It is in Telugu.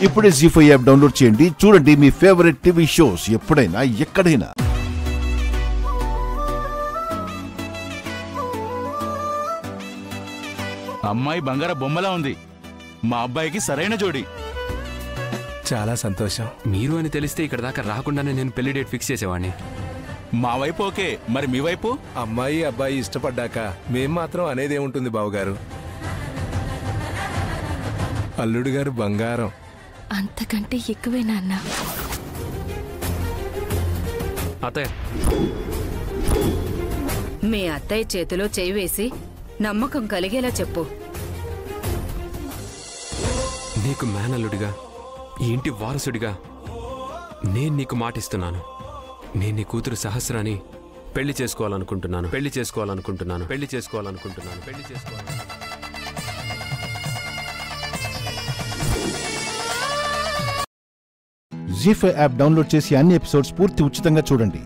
ఇప్పుడే జీ5 యాప్ డౌన్లోడ్ చేయండి. చూడండి మీ ఫేవరెట్ టీవీ షోస్ ఎప్పుడైనా ఎక్కడైనా. అమ్మాయి బంగార బొమ్మలా ఉంది. మా అబ్బాయికి సరైన జోడి. చాలా సంతోషం. మీరు అని తెలిస్తే ఇక్కడ దాకా రాకుండానే నేను పెళ్లి డేట్ ఫిక్స్ చేసేవాడిని. మా వైపు ఓకే, మరి మీ వైపు? అమ్మాయి అబ్బాయి ఇష్టపడ్డాక మేం మాత్రం అనేదేముంటుంది బావుగారు. అల్లుడు గారు బంగారం. అంతకంటే ఎక్కువే నాన్న. అత్తయ్య, మీ అత్తయ్య చేతిలో చేయి వేసి నమ్మకం కలిగేలా చెప్పు. నీకు మేనల్లుడిగా, ఈ ఇంటి వారసుడిగా నేను నీకు మాటిస్తున్నాను. నేను నీ కూతురు సహస్రాన్ని పెళ్లి చేసుకోవాలనుకుంటున్నాను. జీ5 యాప్ డౌన్లోడ్ చేసి అన్ని ఎపిసోడ్స్ పూర్తి ఉచితంగా చూడండి.